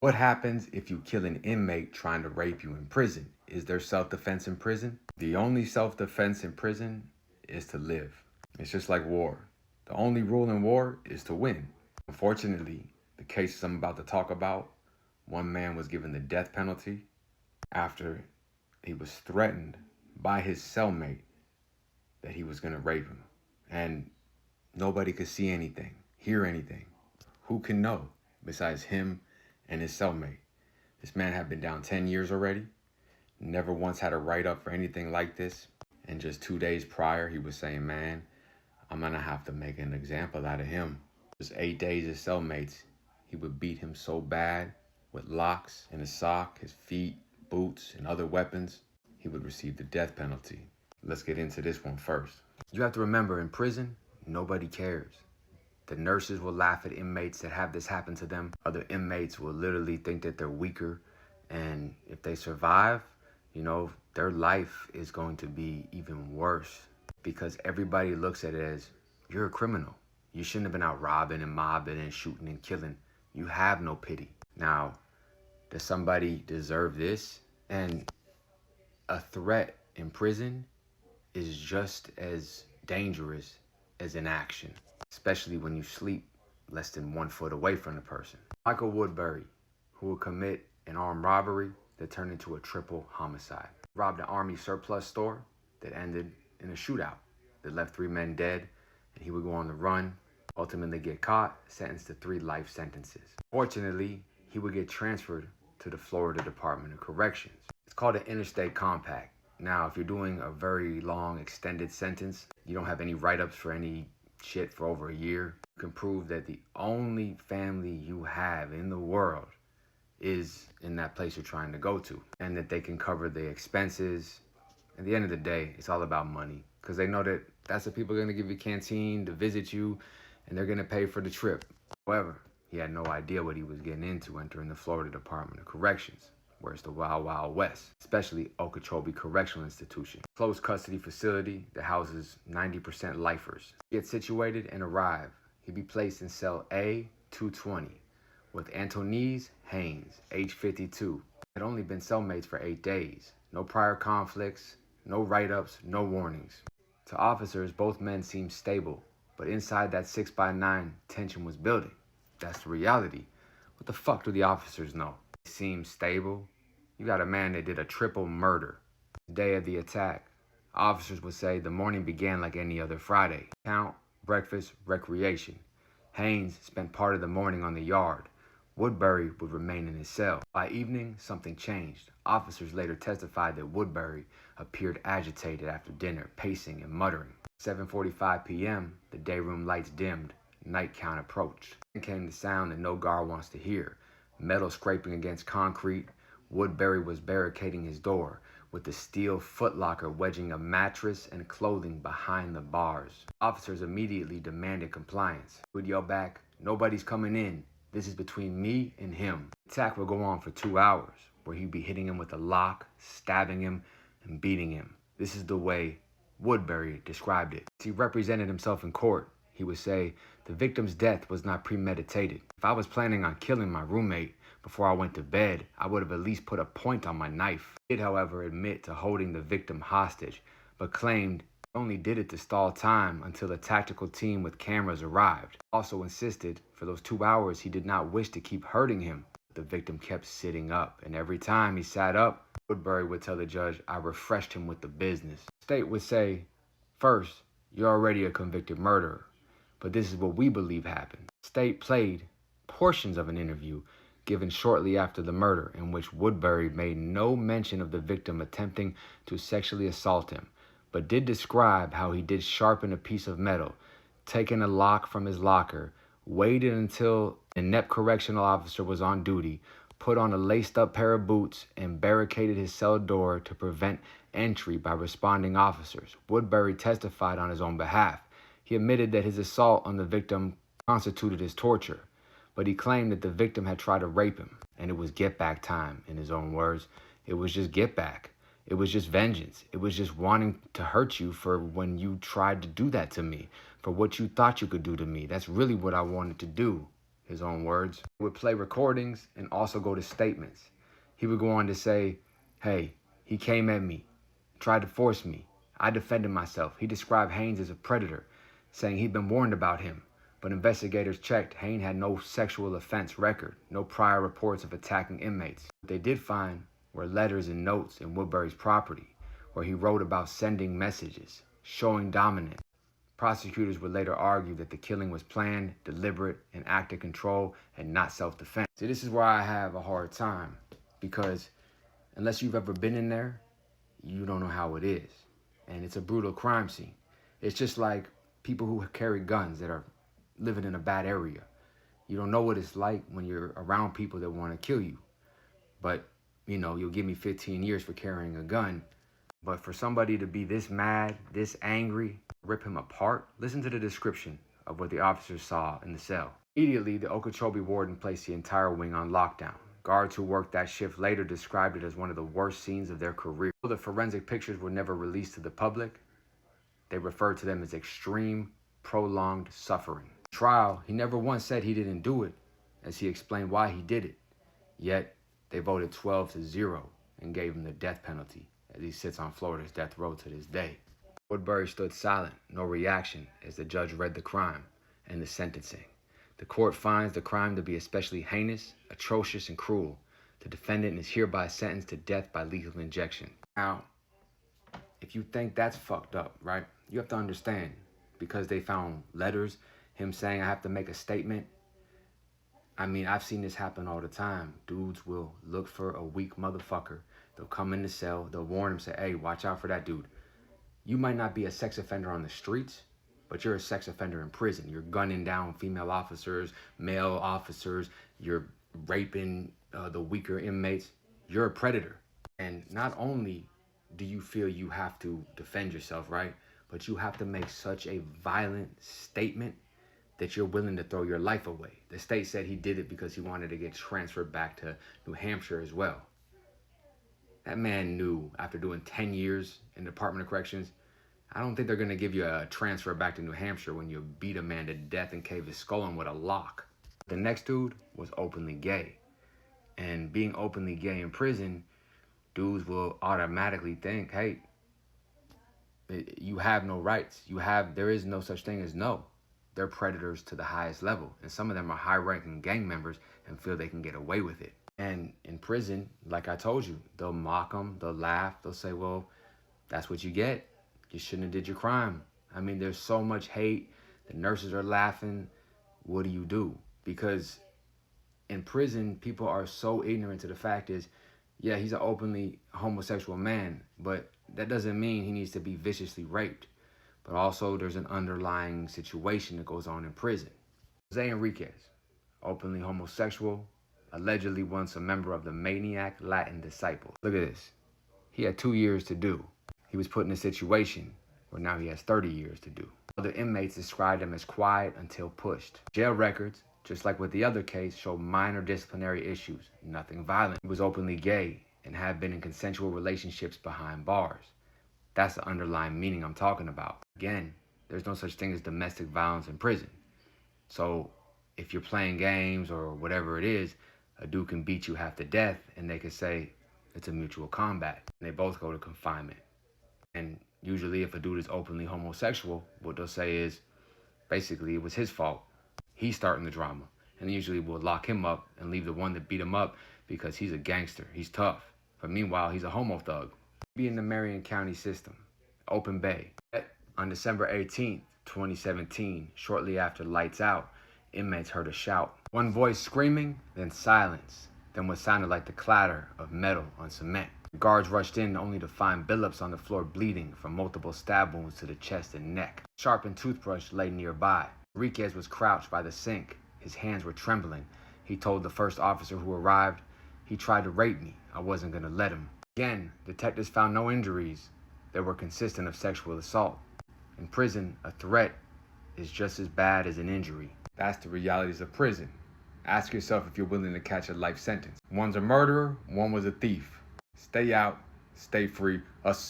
What happens if you kill an inmate trying to rape you in prison? Is there self-defense in prison? The only self-defense in prison is to live. It's just like war. The only rule in war is to win. Unfortunately, the cases I'm about to talk about, one man was given the death penalty after he was threatened by his cellmate that he was going to rape him. And nobody could see anything, hear anything. Who can know besides him and his cellmate? This man had been down 10 years already, never once had a write-up for anything like this. And just 2 days prior, he was saying, man, I'm going to have to make an example out of him. Just 8 days as cellmates, he would beat him so bad with locks in his sock, his feet, boots, and other weapons, he would receive the death penalty. Let's get into this one first. You have to remember, in prison, nobody cares. The nurses will laugh at inmates that have this happen to them. Other inmates will literally think that they're weaker. And if they survive, their life is going to be even worse because everybody looks at it as, you're a criminal. You shouldn't have been out robbing and mobbing and shooting and killing. You have no pity. Now, does somebody deserve this? And a threat in prison is just as dangerous as an action, especially when you sleep less than 1 foot away from the person. Michael Woodbury, who would commit an armed robbery that turned into a triple homicide. Robbed an Army surplus store that ended in a shootout that left 3 men dead, and he would go on the run, ultimately get caught, sentenced to 3 life sentences. Fortunately, he would get transferred to the Florida Department of Corrections. It's called an interstate compact. Now, if you're doing a very long, extended sentence, you don't have any write-ups for any shit for over a year, you can prove that the only family you have in the world is in that place you're trying to go to, and that they can cover the expenses. At the end of the day, it's all about money, because they know that that's the people going to give you a canteen to visit you, and they're going to pay for the trip. However, he had no idea what he was getting into entering the Florida Department of Corrections, where it's the Wild Wild West, especially Okeechobee Correctional Institution. Closed custody facility that houses 90% lifers. Get situated and arrive. He'd be placed in cell A-220 with Antonese Haynes, age 52. Had only been cellmates for 8 days. No prior conflicts, no write-ups, no warnings. To officers, both men seemed stable, but inside that 6x9, tension was building. That's the reality. What the fuck do the officers know? He seemed stable. You got a man that did a triple murder. The day of the attack, officers would say the morning began like any other Friday. Count, breakfast, recreation. Haynes spent part of the morning on the yard. Woodbury would remain in his cell. By evening, something changed. Officers later testified that Woodbury appeared agitated after dinner, pacing and muttering. 7:45 p.m., the day room lights dimmed. Night count approached. Then came the sound that no guard wants to hear. Metal scraping against concrete. Woodbury was barricading his door, with the steel footlocker wedging a mattress and clothing behind the bars. Officers immediately demanded compliance. He would yell back, "Nobody's coming in. This is between me and him." The attack would go on for 2 hours, where he'd be hitting him with a lock, stabbing him, and beating him. This is the way Woodbury described it. As he represented himself in court, he would say, "The victim's death was not premeditated. If I was planning on killing my roommate before I went to bed, I would have at least put a point on my knife." He did, however, admit to holding the victim hostage, but claimed he only did it to stall time until a tactical team with cameras arrived. Also insisted for those 2 hours he did not wish to keep hurting him. The victim kept sitting up, and every time he sat up, Woodbury would tell the judge, "I refreshed him with the business." The state would say, "First, you're already a convicted murderer, but this is what we believe happened." The state played portions of an interview given shortly after the murder, in which Woodbury made no mention of the victim attempting to sexually assault him, but did describe how he did sharpen a piece of metal, taken a lock from his locker, waited until an inept correctional officer was on duty, put on a laced-up pair of boots, and barricaded his cell door to prevent entry by responding officers. Woodbury testified on his own behalf. He admitted that his assault on the victim constituted his torture, but he claimed that the victim had tried to rape him, and it was get-back time. In his own words, it was just get-back. It was just vengeance. It was just wanting to hurt you for when you tried to do that to me, for what you thought you could do to me. That's really what I wanted to do. his own words. He would play recordings and also go to statements. He would go on to say, hey, he came at me, tried to force me. I defended myself. He described Haynes as a predator, saying he'd been warned about him. But investigators checked, Haynes had no sexual offense record, no prior reports of attacking inmates. What they did find were letters and notes in Woodbury's property, where he wrote about sending messages, showing dominance. Prosecutors would later argue that the killing was planned, deliberate, and active control, and not self-defense. See, this is where I have a hard time, because unless you've ever been in there, you don't know how it is. And it's a brutal crime scene. It's just like people who carry guns that are living in a bad area. You don't know what it's like when you're around people that want to kill you. But, you know, you'll give me 15 years for carrying a gun. But for somebody to be this mad, this angry, rip him apart, listen to the description of what the officers saw in the cell. Immediately, the Okeechobee warden placed the entire wing on lockdown. Guards who worked that shift later described it as one of the worst scenes of their career. Though the forensic pictures were never released to the public, they referred to them as extreme, prolonged suffering. In trial, he never once said he didn't do it, as he explained why he did it. Yet, they voted 12-0 and gave him the death penalty, as he sits on Florida's death row to this day. Woodbury stood silent, no reaction, as the judge read the crime and the sentencing. The court finds the crime to be especially heinous, atrocious, and cruel. The defendant is hereby sentenced to death by lethal injection. Now, if you think that's fucked up, right, you have to understand, because they found letters, him saying, I have to make a statement. I mean, I've seen this happen all the time. Dudes will look for a weak motherfucker. They'll come in the cell. They'll warn him, say, hey, watch out for that dude. You might not be a sex offender on the streets, but you're a sex offender in prison. You're gunning down female officers, male officers. You're raping the weaker inmates. You're a predator. And not only do you feel you have to defend yourself, right? But you have to make such a violent statement that you're willing to throw your life away. The state said he did it because he wanted to get transferred back to New Hampshire as well. That man knew after doing 10 years in the Department of Corrections, I don't think they're gonna give you a transfer back to New Hampshire when you beat a man to death and cave his skull in with a lock. The next dude was openly gay. And being openly gay in prison, dudes will automatically think, hey, you have no rights. There is no such thing as no. They're predators to the highest level. And some of them are high-ranking gang members and feel they can get away with it. And in prison, like I told you, they'll mock them, they'll laugh, they'll say, well, that's what you get. You shouldn't have did your crime. I mean, there's so much hate. The nurses are laughing. What do you do? Because in prison, people are so ignorant to the fact is, yeah, he's an openly homosexual man, but that doesn't mean he needs to be viciously raped. But also there's an underlying situation that goes on in prison. Jose Enriquez, openly homosexual, allegedly once a member of the Maniac Latin Disciples. Look at this. He had 2 years to do. He was put in a situation where now he has 30 years to do. Other inmates described him as quiet until pushed. Jail records, just like with the other case, show minor disciplinary issues, nothing violent. He was openly gay and had been in consensual relationships behind bars. That's the underlying meaning I'm talking about. Again, there's no such thing as domestic violence in prison. So if you're playing games or whatever it is, a dude can beat you half to death and they can say it's a mutual combat. And they both go to confinement. And usually if a dude is openly homosexual, what they'll say is basically it was his fault. He's starting the drama. And usually we'll lock him up and leave the one that beat him up because he's a gangster. He's tough. But meanwhile, he's a homo thug. Be in the Marion County system, Open Bay. On December 18th, 2017, shortly after lights out, inmates heard a shout. One voice screaming, then silence, then what sounded like the clatter of metal on cement. The guards rushed in only to find Billups on the floor bleeding from multiple stab wounds to the chest and neck. A sharpened toothbrush lay nearby. Enriquez was crouched by the sink. His hands were trembling. He told the first officer who arrived, he tried to rape me. I wasn't gonna let him. Again, detectives found no injuries that were consistent of sexual assault. In prison, a threat is just as bad as an injury. That's the realities of prison. Ask yourself if you're willing to catch a life sentence. One's a murderer, one was a thief. Stay out, stay free, us.